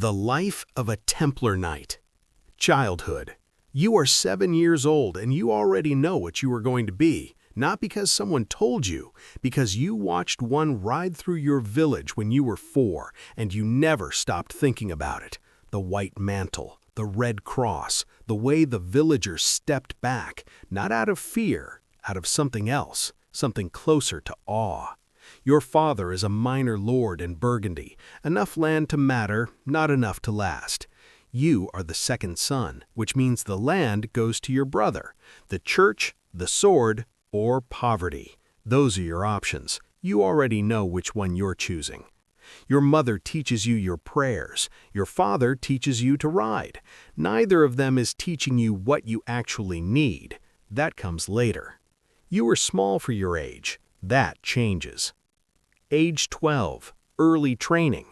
The life of a Templar Knight. Childhood. You are 7 years old and you already know what you are going to be, not because someone told you, because you watched one ride through your village when you were 4 and you never stopped thinking about it. The white mantle, the red cross, the way the villagers stepped back, not out of fear, out of something else, something closer to awe. Your father is a minor lord in Burgundy, enough land to matter, not enough to last. You are the second son, which means the land goes to your brother. The church, the sword, or poverty. Those are your options. You already know which one you're choosing. Your mother teaches you your prayers. Your father teaches you to ride. Neither of them is teaching you what you actually need. That comes later. You are small for your age. That changes. Age 12. Early training.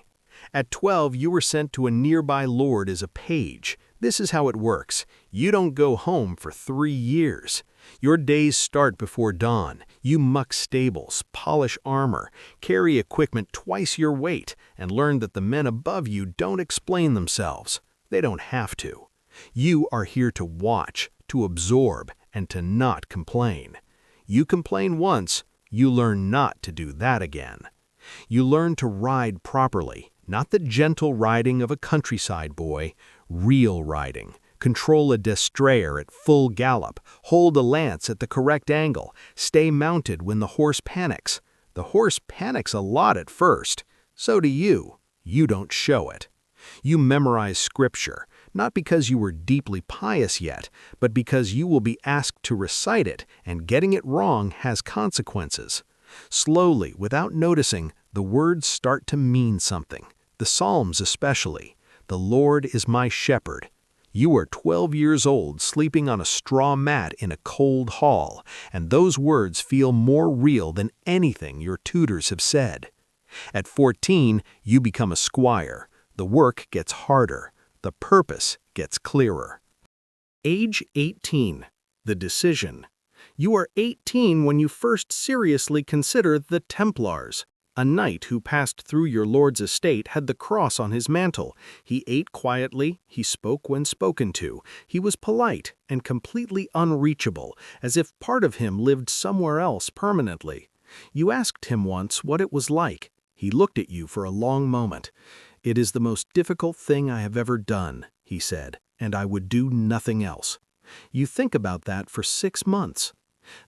At 12, you were sent to a nearby lord as a page. This is how it works. You don't go home for 3 years. Your days start before dawn. You muck stables, polish armor, carry equipment twice your weight, and learn that the men above you don't explain themselves. They don't have to. You are here to watch, to absorb, and to not complain. You complain once, you learn not to do that again. You learn to ride properly, not the gentle riding of a countryside boy, real riding. Control a destrayer at full gallop, hold a lance at the correct angle, stay mounted when the horse panics. The horse panics a lot at first. So do you. You don't show it. You memorize scripture, not because you were deeply pious yet, but because you will be asked to recite it, and getting it wrong has consequences. Slowly, without noticing, the words start to mean something. The Psalms especially. The Lord is my shepherd. You are 12 years old sleeping on a straw mat in a cold hall, and those words feel more real than anything your tutors have said. At 14, you become a squire. The work gets harder. The purpose gets clearer. Age 18. The decision. You are 18 when you first seriously consider the Templars. A knight who passed through your lord's estate had the cross on his mantle. He ate quietly, he spoke when spoken to. He was polite and completely unreachable, as if part of him lived somewhere else permanently. You asked him once what it was like. He looked at you for a long moment. "It is the most difficult thing I have ever done," he said, "and I would do nothing else." You think about that for 6 months.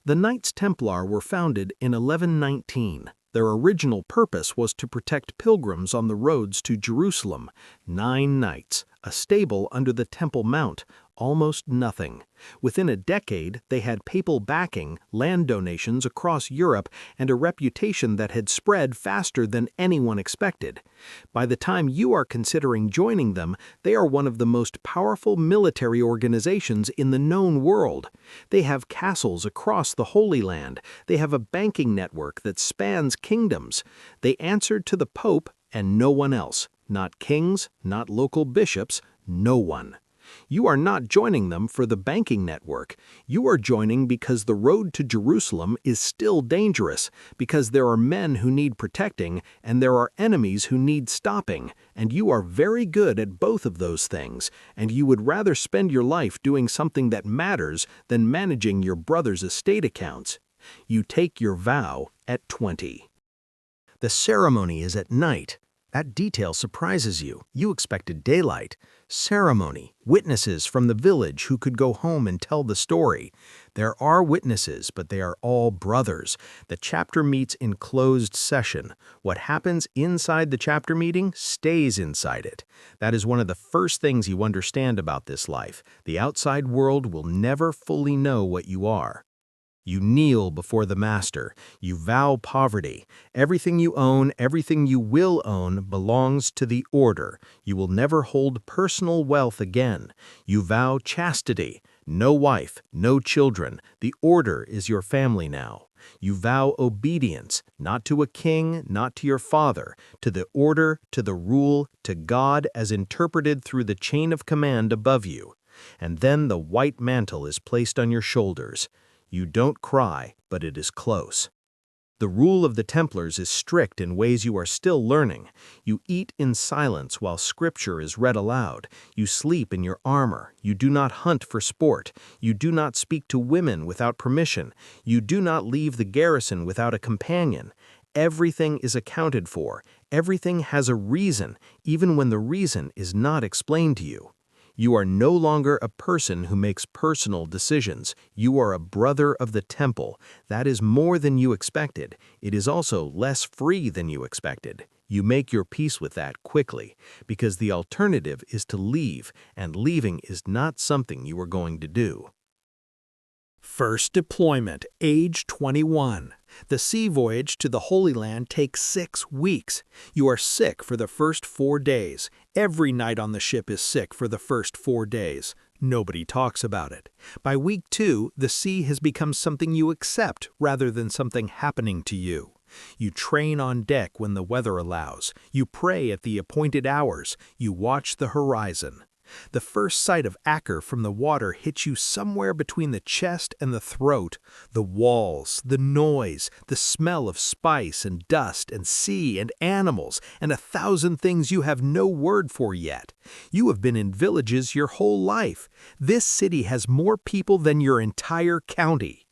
The Knights Templar were founded in 1119. Their original purpose was to protect pilgrims on the roads to Jerusalem. 9 knights, a stable under the Temple Mount, almost nothing. Within a decade, they had papal backing, land donations across Europe, and a reputation that had spread faster than anyone expected. By the time you are considering joining them, they are one of the most powerful military organizations in the known world. They have castles across the Holy Land. They have a banking network that spans kingdoms. They answered to the Pope and no one else. Not kings, not local bishops, no one. You are not joining them for the banking network. You are joining because the road to Jerusalem is still dangerous, because there are men who need protecting, and there are enemies who need stopping, and you are very good at both of those things, and you would rather spend your life doing something that matters than managing your brother's estate accounts. You take your vow at 20. The ceremony is at night. That detail surprises you. You expected daylight. Ceremony. Witnesses from the village who could go home and tell the story. There are witnesses, but they are all brothers. The chapter meets in closed session. What happens inside the chapter meeting stays inside it. That is one of the first things you understand about this life. The outside world will never fully know what you are. You kneel before the master. You vow poverty. Everything you own, everything you will own, belongs to the order. You will never hold personal wealth again. You vow chastity. No wife, no children. The order is your family now. You vow obedience, not to a king, not to your father, to the order, to the rule, to God as interpreted through the chain of command above you. And then the white mantle is placed on your shoulders. You don't cry, but it is close. The rule of the Templars is strict in ways you are still learning. You eat in silence while scripture is read aloud. You sleep in your armor. You do not hunt for sport. You do not speak to women without permission. You do not leave the garrison without a companion. Everything is accounted for. Everything has a reason, even when the reason is not explained to you. You are no longer a person who makes personal decisions. You are a brother of the temple. That is more than you expected. It is also less free than you expected. You make your peace with that quickly, because the alternative is to leave, and leaving is not something you are going to do. First deployment, age 21. The sea voyage to the Holy Land takes 6 weeks. You are sick for the first 4 days. Every night on the ship is sick for the first 4 days. Nobody talks about it. By week 2, the sea has become something you accept rather than something happening to you. You train on deck when the weather allows. You pray at the appointed hours. You watch the horizon. The first sight of Acre from the water hits you somewhere between the chest and the throat. The walls, the noise, the smell of spice and dust and sea and animals and 1,000 things you have no word for yet. You have been in villages your whole life. This city has more people than your entire county.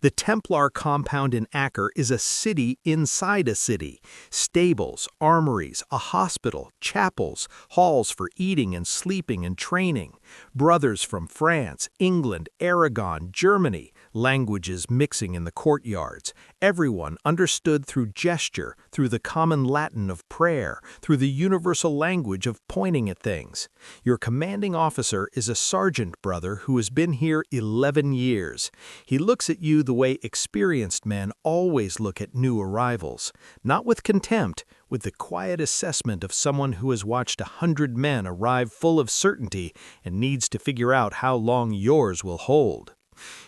The Templar compound in Acre is a city inside a city. Stables, armories, a hospital, chapels, halls for eating and sleeping and training. Brothers from France, England, Aragon, Germany, languages mixing in the courtyards. Everyone understood through gesture, through the common Latin of prayer, through the universal language of pointing at things. Your commanding officer is a sergeant brother who has been here 11 years. He looks at you the way experienced men always look at new arrivals, not with contempt, with the quiet assessment of someone who has watched 100 men arrive full of certainty and needs to figure out how long yours will hold.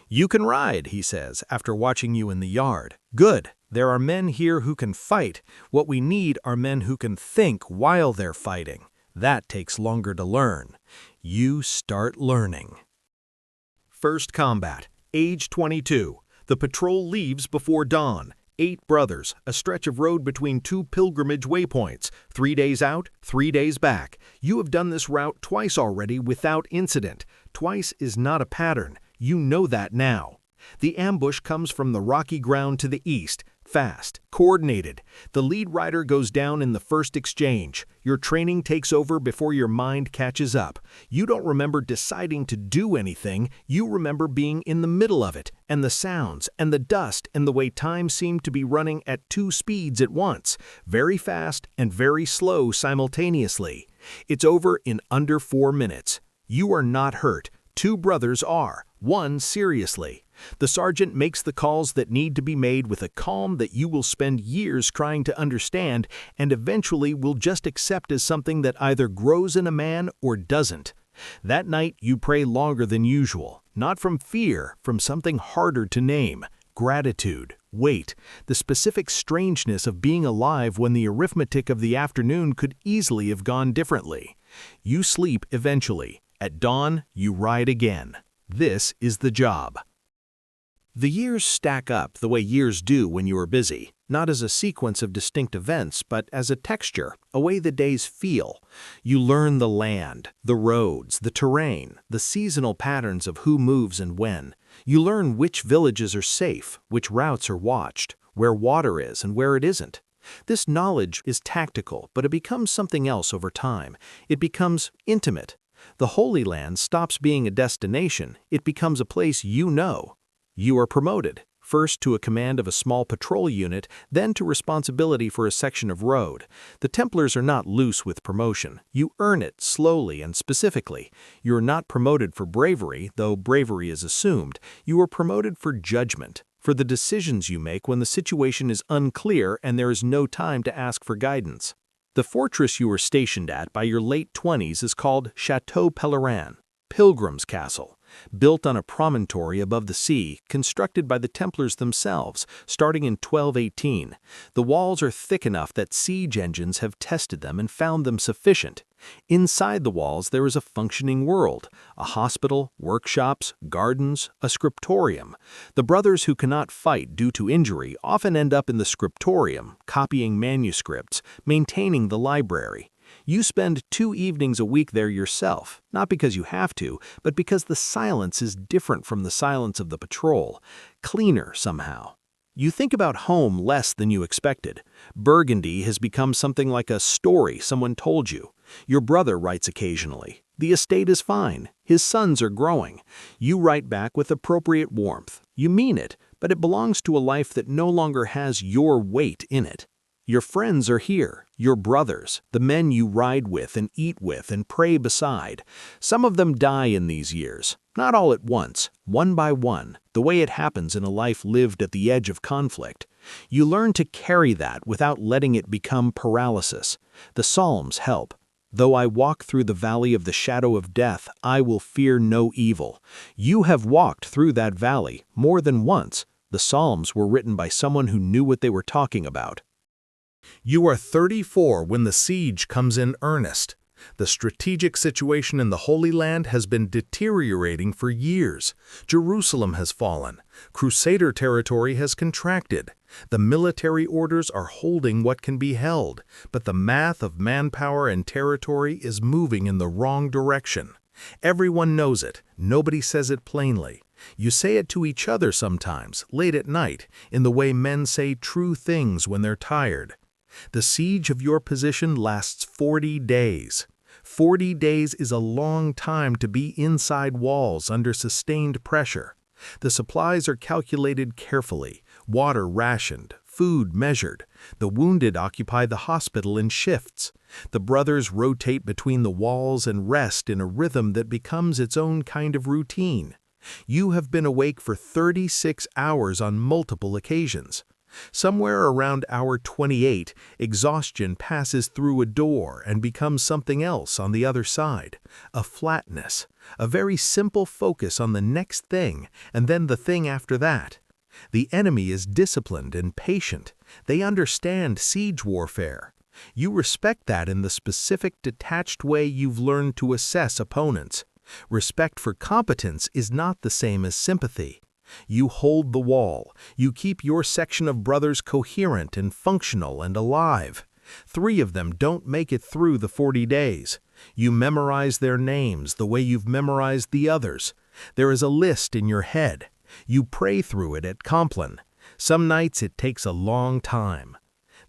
"You can ride," he says, after watching you in the yard. "Good. There are men here who can fight. What we need are men who can think while they're fighting. That takes longer to learn." You start learning. First combat, age 22. The patrol leaves before dawn. 8 brothers, a stretch of road between 2 pilgrimage waypoints, 3 days out, 3 days back. You have done this route twice already without incident. Twice is not a pattern. You know that now. The ambush comes from the rocky ground to the east, fast, coordinated. The lead rider goes down in the first exchange. Your training takes over before your mind catches up. You don't remember deciding to do anything. You remember being in the middle of it, and the sounds, and the dust, and the way time seemed to be running at 2 speeds at once, very fast and very slow simultaneously. It's over in under 4 minutes. You are not hurt. 2 brothers are, one seriously. The sergeant makes the calls that need to be made with a calm that you will spend years trying to understand and eventually will just accept as something that either grows in a man or doesn't. That night you pray longer than usual, not from fear, from something harder to name. Gratitude, wait, the specific strangeness of being alive when the arithmetic of the afternoon could easily have gone differently. You sleep eventually. At dawn, you ride again. This is the job. The years stack up the way years do when you are busy, not as a sequence of distinct events, but as a texture, a way the days feel. You learn the land, the roads, the terrain, the seasonal patterns of who moves and when. You learn which villages are safe, which routes are watched, where water is and where it isn't. This knowledge is tactical, but it becomes something else over time. It becomes intimate. The Holy Land stops being a destination. It becomes a place you know. You are promoted, first to a command of a small patrol unit, then to responsibility for a section of road. The Templars are not loose with promotion. You earn it slowly and specifically. You are not promoted for bravery, though bravery is assumed. You are promoted for judgment, for the decisions you make when the situation is unclear and there is no time to ask for guidance. The fortress you were stationed at by your late 20s is called Chateau Pèlerin, Pilgrim's Castle. built on a promontory above the sea, constructed by the Templars themselves, starting in 1218. The walls are thick enough that siege engines have tested them and found them sufficient. Inside the walls there is a functioning world, a hospital, workshops, gardens, a scriptorium. The brothers who cannot fight due to injury often end up in the scriptorium, copying manuscripts, maintaining the library. You spend 2 evenings a week there yourself, not because you have to, but because the silence is different from the silence of the patrol, cleaner somehow. You think about home less than you expected. Burgundy has become something like a story someone told you. Your brother writes occasionally. The estate is fine. His sons are growing. You write back with appropriate warmth. You mean it, but it belongs to a life that no longer has your weight in it. Your friends are here, your brothers, the men you ride with and eat with and pray beside. Some of them die in these years, not all at once, one by one, the way it happens in a life lived at the edge of conflict. You learn to carry that without letting it become paralysis. The Psalms help. Though I walk through the valley of the shadow of death, I will fear no evil. You have walked through that valley more than once. The Psalms were written by someone who knew what they were talking about. You are 34 when the siege comes in earnest. The strategic situation in the Holy Land has been deteriorating for years. Jerusalem has fallen. Crusader territory has contracted. The military orders are holding what can be held, but the math of manpower and territory is moving in the wrong direction. Everyone knows it. Nobody says it plainly. You say it to each other sometimes, late at night, in the way men say true things when they're tired. The siege of your position lasts 40 days. 40 days is a long time to be inside walls under sustained pressure. The supplies are calculated carefully, water rationed, food measured. The wounded occupy the hospital in shifts. The brothers rotate between the walls and rest in a rhythm that becomes its own kind of routine. You have been awake for 36 hours on multiple occasions. Somewhere around hour 28, exhaustion passes through a door and becomes something else on the other side, a flatness, a very simple focus on the next thing and then the thing after that. The enemy is disciplined and patient. They understand siege warfare. You respect that in the specific detached way you've learned to assess opponents. Respect for competence is not the same as sympathy. You hold the wall. You keep your section of brothers coherent and functional and alive. 3 of them don't make it through the 40 days. You memorize their names the way you've memorized the others. There is a list in your head. You pray through it at Compline. Some nights it takes a long time.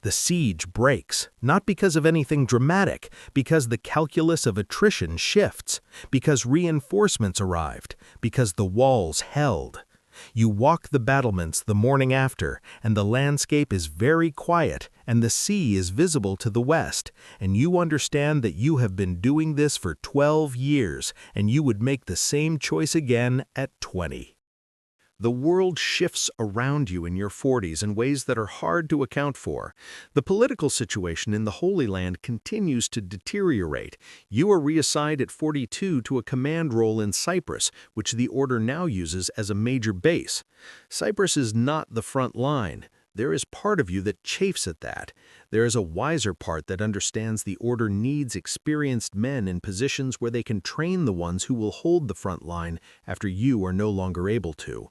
The siege breaks, not because of anything dramatic, because the calculus of attrition shifts, because reinforcements arrived, because the walls held. You walk the battlements the morning after, and the landscape is very quiet, and the sea is visible to the west, and you understand that you have been doing this for 12 years, and you would make the same choice again at 20. The world shifts around you in your 40s in ways that are hard to account for. The political situation in the Holy Land continues to deteriorate. You are reassigned at 42 to a command role in Cyprus, which the Order now uses as a major base. Cyprus is not the front line. There is part of you that chafes at that. There is a wiser part that understands the Order needs experienced men in positions where they can train the ones who will hold the front line after you are no longer able to.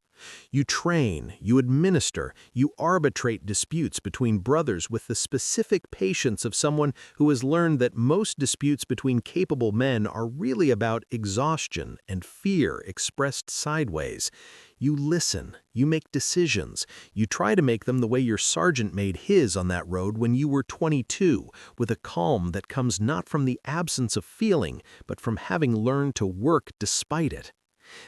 You train, you administer, you arbitrate disputes between brothers with the specific patience of someone who has learned that most disputes between capable men are really about exhaustion and fear expressed sideways. You listen, you make decisions, you try to make them the way your sergeant made his on that road when you were 22, with a calm that comes not from the absence of feeling, but from having learned to work despite it.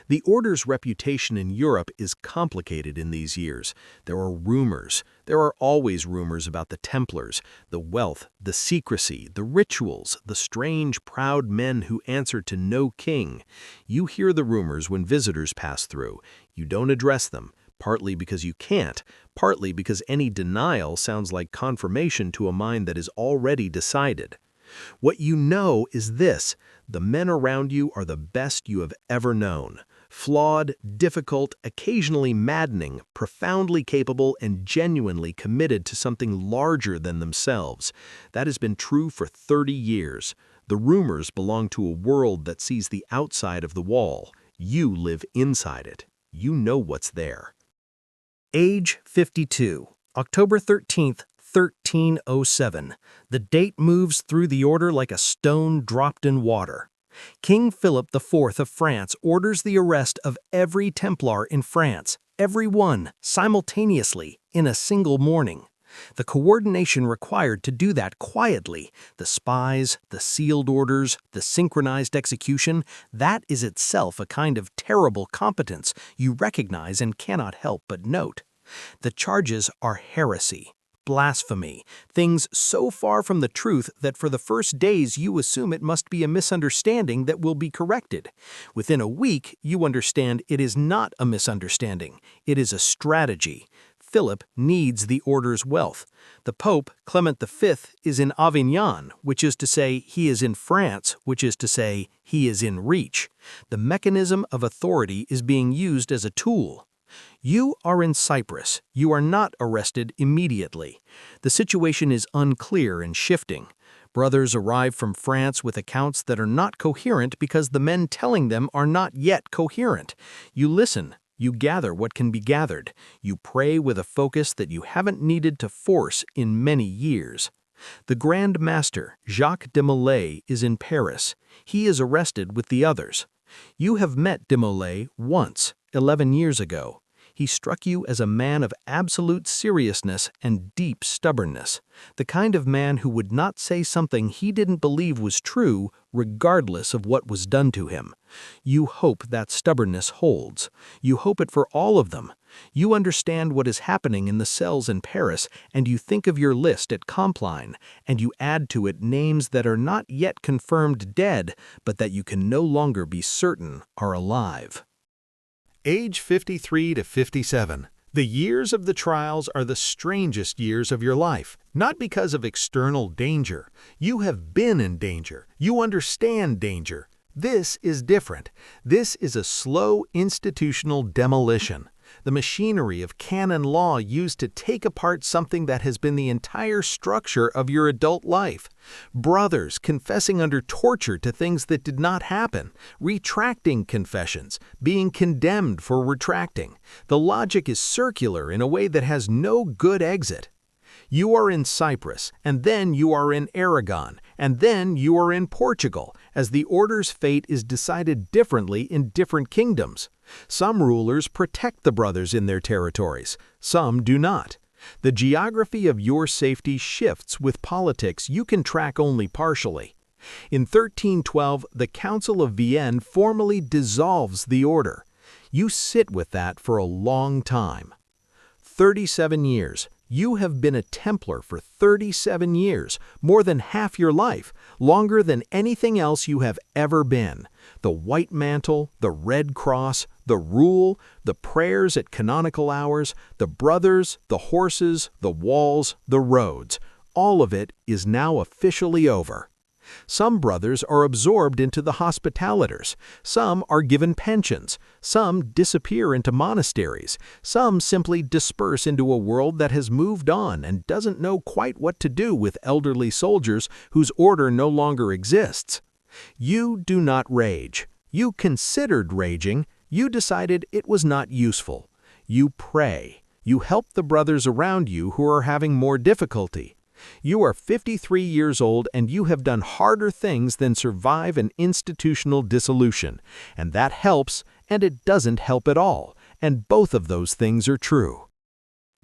The Order's reputation in Europe is complicated in these years. There are rumors. There are always rumors about the Templars, the wealth, the secrecy, the rituals, the strange, proud men who answer to no king. You hear the rumors when visitors pass through. You don't address them, partly because you can't, partly because any denial sounds like confirmation to a mind that is already decided. What you know is this: the men around you are the best you have ever known. Flawed, difficult, occasionally maddening, profoundly capable, and genuinely committed to something larger than themselves. That has been true for 30 years. The rumors belong to a world that sees the outside of the wall. You live inside it. You know what's there. Age 52, October 13th, 1307. The date moves through the order like a stone dropped in water. King Philip IV of France orders the arrest of every Templar in France, every one, simultaneously, in a single morning. The coordination required to do that quietly, the spies, the sealed orders, the synchronized execution, that is itself a kind of terrible competence you recognize and cannot help but note. The charges are heresy, blasphemy, things so far from the truth that for the first days you assume it must be a misunderstanding that will be corrected. Within a week, you understand it is not a misunderstanding, it is a strategy. Philip needs the order's wealth. The Pope, Clement V, is in Avignon, which is to say he is in France, which is to say he is in reach. The mechanism of authority is being used as a tool. You are in Cyprus. You are not arrested immediately. The situation is unclear and shifting. Brothers arrive from France with accounts that are not coherent because the men telling them are not yet coherent. You listen. You gather what can be gathered. You pray with a focus that you haven't needed to force in many years. The Grand Master, Jacques de Molay, is in Paris. He is arrested with the others. You have met de Molay once, 11 years ago. He struck you as a man of absolute seriousness and deep stubbornness, the kind of man who would not say something he didn't believe was true, regardless of what was done to him. You hope that stubbornness holds. You hope it for all of them. You understand what is happening in the cells in Paris, and you think of your list at Compline, and you add to it names that are not yet confirmed dead, but that you can no longer be certain are alive. Age 53 to 57. The years of the trials are the strangest years of your life, not because of external danger. You have been in danger. You understand danger. This is different. This is a slow institutional demolition. The machinery of canon law used to take apart something that has been the entire structure of your adult life. Brothers confessing under torture to things that did not happen, retracting confessions, being condemned for retracting. The logic is circular in a way that has no good exit. You are in Cyprus, and then you are in Aragon, and then you are in Portugal, as the order's fate is decided differently in different kingdoms. Some rulers protect the brothers in their territories, some do not. The geography of your safety shifts with politics you can track only partially. In 1312, the Council of Vienne formally dissolves the order. You sit with that for a long time. 37 years. You have been a Templar for 37 years, more than half your life, longer than anything else you have ever been. The white mantle, the red cross, the rule, the prayers at canonical hours, the brothers, the horses, the walls, the roads, all of it is now officially over. Some brothers are absorbed into the hospitalators, some are given pensions, some disappear into monasteries, some simply disperse into a world that has moved on and doesn't know quite what to do with elderly soldiers whose order no longer exists. You do not rage. You considered raging. You decided it was not useful. You pray. You help the brothers around you who are having more difficulty. You are 53 years old and you have done harder things than survive an institutional dissolution, and that helps and it doesn't help at all, and both of those things are true.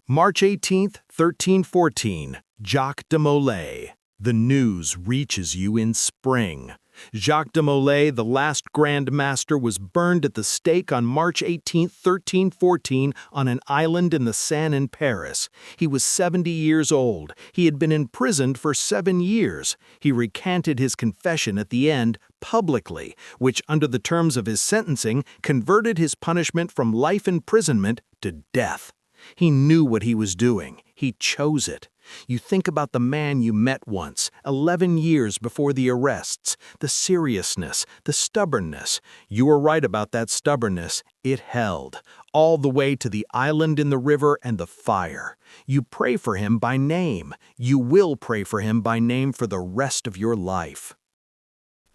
March 18th, 1314, Jacques de Molay. The news reaches you in spring. Jacques de Molay, the last Grand Master, was burned at the stake on March 18, 1314, on an island in the Seine in Paris. He was 70 years old. He had been imprisoned for 7 years. He recanted his confession at the end, publicly, which, under the terms of his sentencing, converted his punishment from life imprisonment to death. He knew what he was doing. He chose it. You think about the man you met once, 11 years before the arrests, the seriousness, the stubbornness. You were right about that stubbornness. It held, all the way to the island in the river and the fire. You pray for him by name. You will pray for him by name for the rest of your life.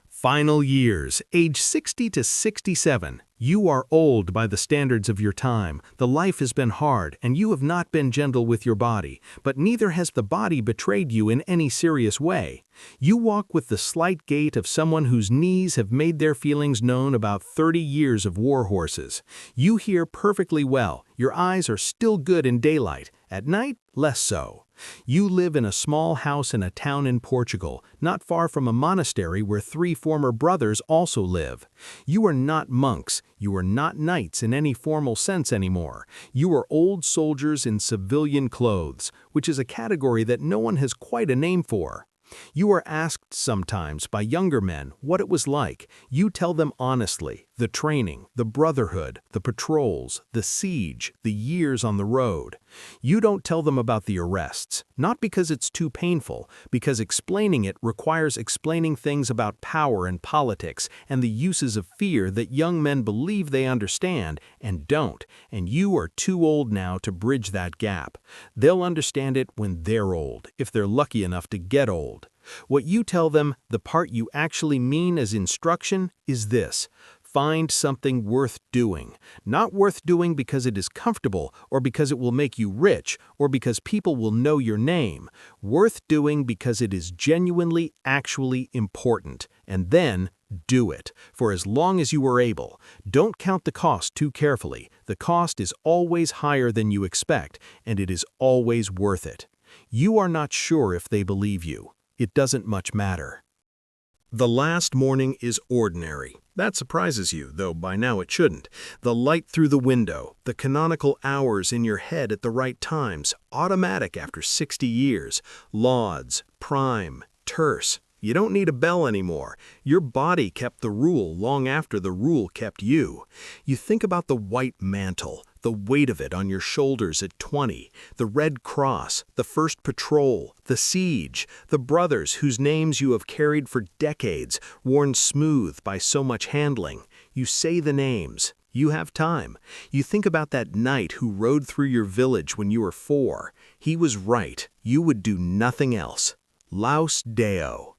Final years, age 60 to 67. You are old by the standards of your time. The life has been hard, and you have not been gentle with your body, but neither has the body betrayed you in any serious way. You walk with the slight gait of someone whose knees have made their feelings known about 30 years of war horses. You hear perfectly well. Your eyes are still good in daylight. At night, less so. You live in a small house in a town in Portugal, not far from a monastery where 3 former brothers also live. You are not monks. You are not knights in any formal sense anymore. You are old soldiers in civilian clothes, which is a category that no one has quite a name for. You are asked sometimes by younger men what it was like. You tell them honestly, the training, the brotherhood, the patrols, the siege, the years on the road. You don't tell them about the arrests, not because it's too painful, because explaining it requires explaining things about power and politics and the uses of fear that young men believe they understand and don't, and you are too old now to bridge that gap. They'll understand it when they're old, if they're lucky enough to get old. What you tell them, the part you actually mean as instruction, is this: find something worth doing. Not worth doing because it is comfortable, or because it will make you rich, or because people will know your name. Worth doing because it is genuinely, actually important. And then, do it, for as long as you are able. Don't count the cost too carefully. The cost is always higher than you expect, and it is always worth it. You are not sure if they believe you. It doesn't much matter. The last morning is ordinary. That surprises you, though by now it shouldn't. The light through the window, the canonical hours in your head at the right times, automatic after 60 years, lauds, prime, terse. You don't need a bell anymore. Your body kept the rule long after the rule kept you. You think about the white mantle, the weight of it on your shoulders at 20, the Red Cross, the first patrol, the siege, the brothers whose names you have carried for decades, worn smooth by so much handling. You say the names. You have time. You think about that knight who rode through your village when you were 4. He was right. You would do nothing else. Laus Deo.